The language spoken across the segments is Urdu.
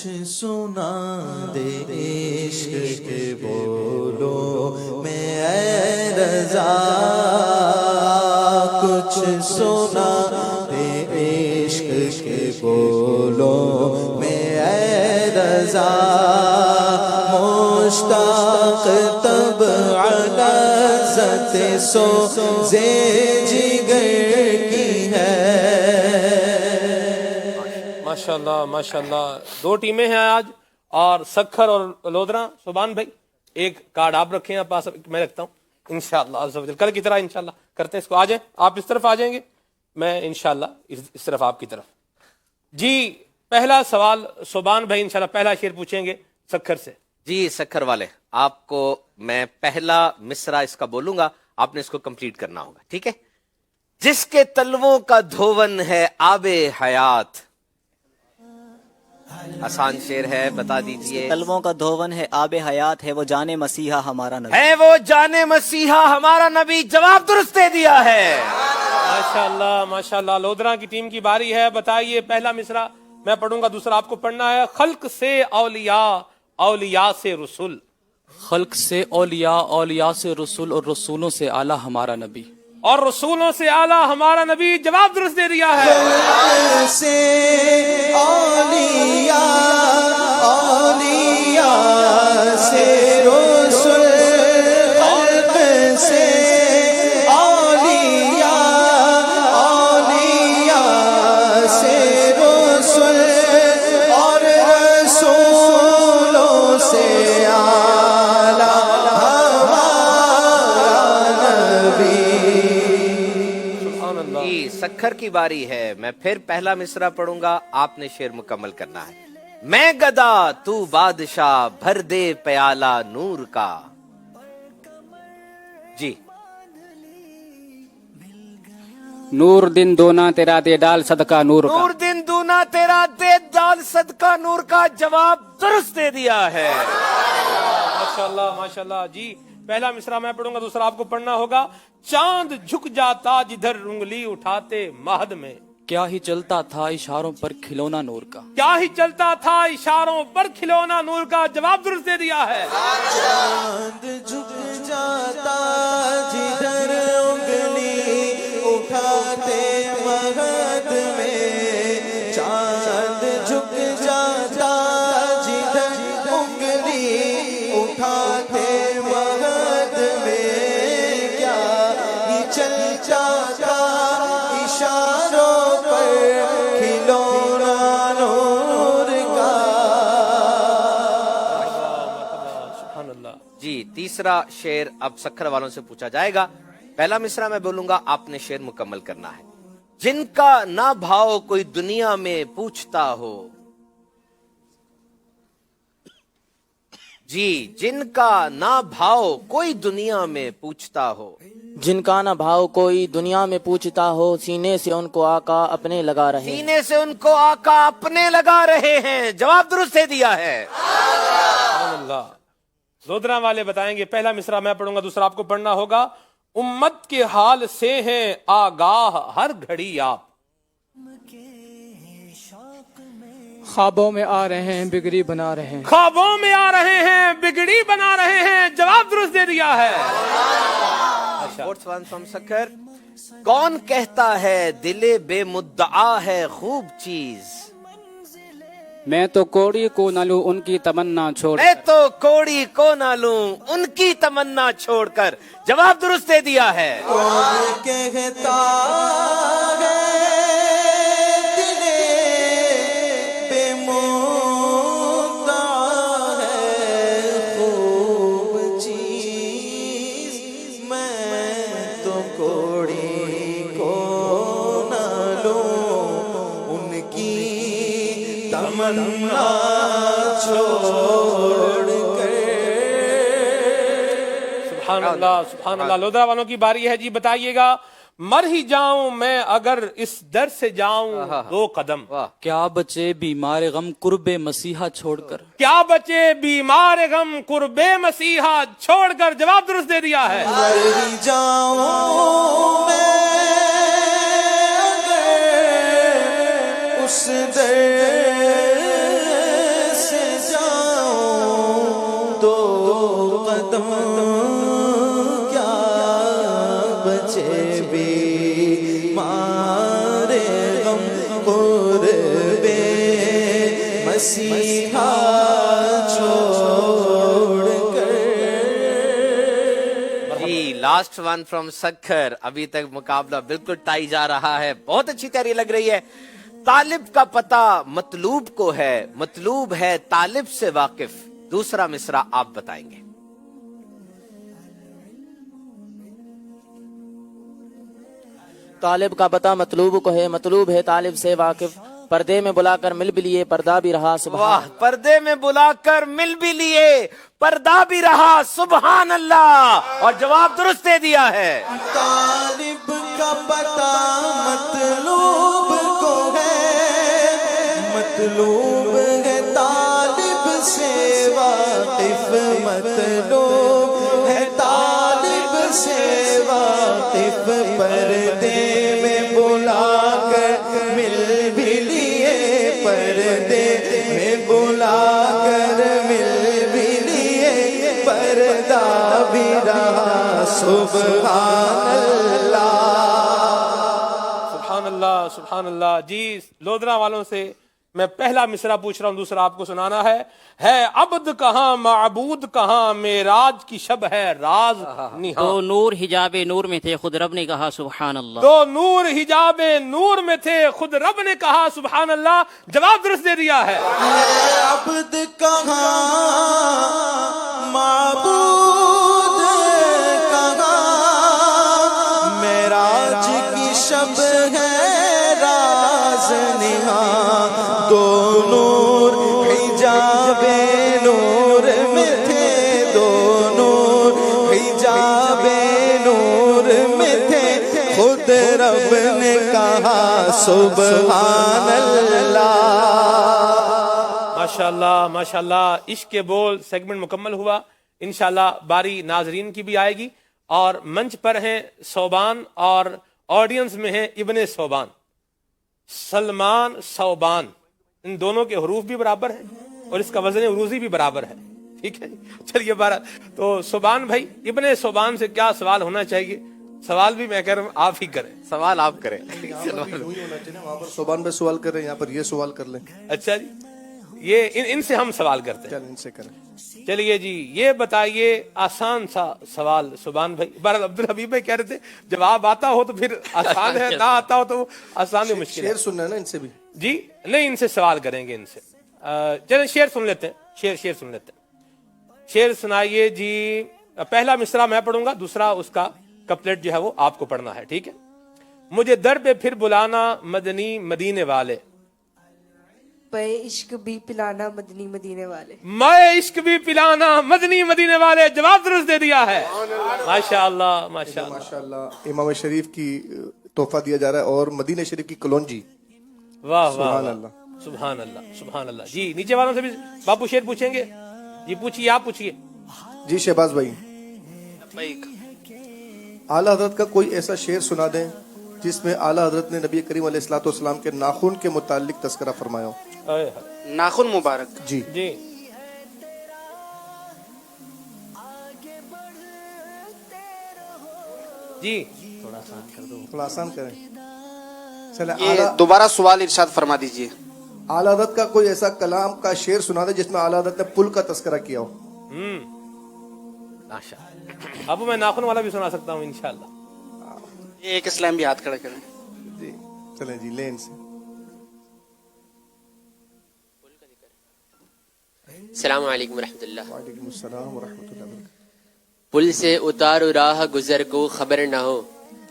سنا دے عشق کے بولو میں اے رضا، کچھ سنا دے عشق کے بولو میں اے رضا، مشتاق تب لذت سوزے جگر کی ہے۔ ماشاءاللہ ماشاءاللہ، دو ٹیمیں ہیں آج، اور سکھر اور لودھرا۔ سبحان بھائی ایک کارڈ آپ رکھیں آپ پاس، میں رکھتا ہوں انشاءاللہ عز و جل، کل کی طرح انشاءاللہ کرتے ہیں اس کو۔ آ جائیں آپ اس طرف، آ جائیں گے میں انشاءاللہ اس طرف آپ کی طرف۔ جی پہلا سوال سبحان بھائی انشاءاللہ پہلا شعر پوچھیں گے سکھر سے۔ جی سکھر والے، آپ کو میں پہلا مصرع اس کا بولوں گا، آپ نے اس کو کمپلیٹ کرنا ہوگا، ٹھیک ہے؟ جس کے تلووں کا دھون ہے آب حیات، آسان شعر ہے، بتا دیجئے۔ تلووں کا دھون ہے آب حیات، ہے وہ جان مسیحا ہمارا نبی، ہے وہ جان مسیحا ہمارا نبی، جواب درست دے دیا ہے۔ ماشاءاللہ ماشاءاللہ، لودھرا کی ٹیم کی باری ہے، بتائیے پہلا مصرع میں پڑھوں گا، دوسرا آپ کو پڑھنا ہے۔ خلق سے اولیاء، اولیاء سے رسول، خلق سے اولیاء، اولیاء سے رسول، اور رسولوں سے اعلیٰ ہمارا نبی، اور رسولوں سے اعلیٰ ہمارا نبی، جواب درست دے دیا ہے۔ خلق سے اولیاء، اولیاء سے رسول، خلق سے اولیاء، اولیاء سے رسول، اور رسولوں سے اعلیٰ ہمارا نبی۔ جی سکھر کی باری ہے، میں پھر پہلا مصرع پڑھوں گا، آپ نے شعر مکمل کرنا ہے۔ میں گدا تو بادشاہ، بھر دے پیالہ نور کا۔ جی نور دن دونا تیرا دے ڈال صدقہ نور کا، نور دن دونا تیرا دے ڈال صدقہ نور کا، جواب درست دے دیا ہے۔ ماشاءاللہ ماشاءاللہ۔ جی پہلا مصرع میں پڑھوں گا، دوسرا آپ کو پڑھنا ہوگا۔ چاند جھک جاتا جدھر انگلی اٹھاتے مہد میں، کیا ہی چلتا تھا اشاروں پر کھلونا نور کا، کیا ہی چلتا تھا اشاروں پر کھلونا نور کا، جواب درست دے دیا ہے۔ چاند جھک جاتا جدھر انگلی اٹھاتے مہد میں، چاند جھک جاتا جدھر انگلی اٹھاتے مہد میں، کیا ہی چلتا تھا اشاروں پر کھلونا نور کا۔ سبحان اللہ۔ جی تیسرا شعر اب سکھر والوں سے پوچھا جائے گا، پہلا مصرع میں بولوں گا، آپ نے شعر مکمل کرنا ہے۔ جن کا نہ بھاؤ کوئی دنیا میں پوچھتا ہو، جی جن کا نہ بھاؤ کوئی دنیا میں پوچھتا ہو، جن کا نہ بھاؤ کوئی دنیا میں پوچھتا ہو، سینے سے ان کو آقا اپنے لگا رہے ہیں، سینے سے ان کو آقا اپنے لگا رہے ہیں، جواب درست دے دیا ہے۔ سبحان اللہ۔ لودھرا والے بتائیں گے، پہلا مصرع میں پڑھوں گا، دوسرا آپ کو پڑھنا ہوگا۔ امت کے حال سے ہیں آگاہ ہر گھڑی آپ، خوابوں میں آ رہے ہیں بگڑی بنا رہے ہیں، خوابوں میں آ رہے ہیں بگڑی بنا رہے ہیں، جواب درست دے دیا ہے۔ Fourth one from Sukkur. کون کہتا ہے دل بے مدعا ہے خوب چیز، میں تو کوڑی کو نہ لوں ان کی تمنا چھوڑ میں تو کوڑی کو نہ لوں ان کی تمنا چھوڑ کر، جواب درست دے دیا ہے۔ کون کہتا ہے دل بے مدعا ہے خوب چیز، میں تو کوڑی کو نہ لوں ان کی تمنا چھوڑ کر۔ سبحان اللہ سبحان اللہ۔ لودھرا والوں کی باری ہے، جی بتائیے گا۔ مر ہی جاؤں میں اگر اس در سے جاؤں دو قدم، کیا بچے بیمار غم قرب مسیحا چھوڑ کر، کیا بچے بیمار غم قرب مسیحا چھوڑ کر، جواب درست دے دیا ہے۔ مر ہی جاؤں میں اگر اس در بچے بیمار غم قربے مسیحا چھوڑ کر. جی لاسٹ ون فرام سکھر. ابھی تک مقابلہ بالکل ٹائی جا رہا ہے. بہت اچھی تیاری لگ رہی ہے. طالب کا پتہ مطلوب کو ہے, مطلوب ہے طالب سے واقف. دوسرا مصرع آپ بتائیں گے. طالب کا پتہ مطلوب کو ہے, مطلوب ہے طالب سے واقف. پردے میں بلا کر مل بھی لیے, پردہ بھی رہا سبحان. واہ, پردے میں بلا کر مل بھی لیے, پردہ بھی رہا سبحان اللہ. اور جواب درست دے دیا ہے. طالب کا پتہ مطلوب کو ہے, مطلوب ہے طالب سے واقف, مطلوب ہے طالب سے واقف. پردے میں بلا کر مل بھی لیے, پردے میں بلا کر مل بھی لیے, پردہ بھی رہا سبحان اللہ. سبحان اللہ سبحان اللہ. جی لودھرا والوں سے میں پہلا مصرع پوچھ رہا ہوں, دوسرا آپ کو سنانا ہے عبد کہاں معبود کہاں, معراج کی شب ہے راز نہاں. دو نور حجاب نور میں تھے, خود رب نے کہا سبحان اللہ. دو نور حجاب نور میں تھے, خود رب نے کہا سبحان اللہ. جواب درست دے دیا ہے. عبد کہاں معبود کہاں, معراج کی شب ہے راز نہاں. دو نور حجاب نور میں تھے, دو نور حجاب نور میں تھے, خود رب نے کہا سبحان اللہ. ماشاءاللہ ماشاءاللہ. عشق کے بول سیگمنٹ مکمل ہوا. انشاءاللہ باری ناظرین کی بھی آئے گی. اور منچ پر ہیں صوبان اور آڈینس میں ہیں ابن صوبان. سلمان صوبان, ان دونوں کے حروف بھی برابر ہیں اور اس کا وزن عروضی بھی برابر ہے. ٹھیک ہے, چلیے بارہ. تو صوبان بھائی, ابن صوبان سے کیا سوال ہونا چاہیے؟ سوال بھی میں کہہ رہا ہوں آپ ہی کریں. سوال آپ کریں. وہاں پر صوبان پہ سوال کر رہے ہیں, یہاں پر یہ سوال کر لیں. اچھا جی, یہ ان سے ہم سوال کرتے ہیں. ان سے کریں. چلیے جی, یہ بتائیے آسان سا سوال صبحان بھائی. بہرحال عبدالحبیب بھائی کہہ رہے تھے جواب آتا ہو تو پھر آسان ہے, نہ آتا ہو تو آسان ہے, مشکل ہے. شعر سننا ہے نا ان سے بھی. جی نہیں, ان سے سوال کریں گے ان سے. چلیں شعر سن لیتے ہیں, شعر سن لیتے ہیں. شعر سنائیے جی. پہلا مصرع میں پڑھوں گا, دوسرا اس کا کپلیٹ جو ہے وہ آپ کو پڑھنا ہے. ٹھیک ہے. مجھے در پہ پھر بلانا مدنی مدینے والے, پے عشق بھی پلانا مدنی مدینے والے. میں عشق بھی پلانا مدنی مدینے والے. جواب درست دے دیا ہے. ماشاءاللہ ماشاءاللہ ماشاءاللہ. امام شریف کی تحفہ دیا جا رہا ہے اور مدینہ شریف کی کلونجی. واہ سبحان واہ اللہ. سبحان اللہ سبحان اللہ. جی نیچے والوں سے بھی باپو شعر پوچھیں گے. جی پوچھیے, آپ پوچھیے. جی شہباز بھائی, اعلیٰ حضرت کا کوئی ایسا شعر سنا دیں جس میں اعلیٰ حضرت نے نبی کریم علیہ الصلوۃ والسلام کے ناخن کے متعلق تذکرہ فرمایا ہو. ناخن مبارک. جی جی جی تھوڑا آسان کریں. چلے یہ دوبارہ سوال ارشاد فرما دیجئے. اعلیٰ حضرت کا کوئی ایسا کلام کا شعر سنا دیں جس میں اعلیٰ حضرت نے پل کا تذکرہ کیا ہو. اب میں ناخن والا بھی سنا سکتا ہوں انشاءاللہ. ایک اسلام بھی ہاتھ کھڑا کریں. جی چلیں جی, لیں ان سے. السلام علیکم ورحمۃ اللہ. وعلیکم السلام ورحمۃ اللہ وبرکاتہ. پل سے اتارو راہ گزر کو خبر نہ ہو,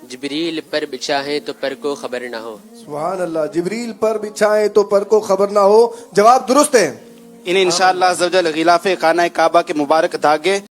جبریل پر بچھائیں تو پر کو خبر نہ ہو. سبحان اللہ. جبریل پر بچھائیں تو پر کو خبر نہ ہو. جواب درست ہے. انہیں انشاءاللہ عز و جل غلاف خانہ کعبہ کے مبارک دھاگے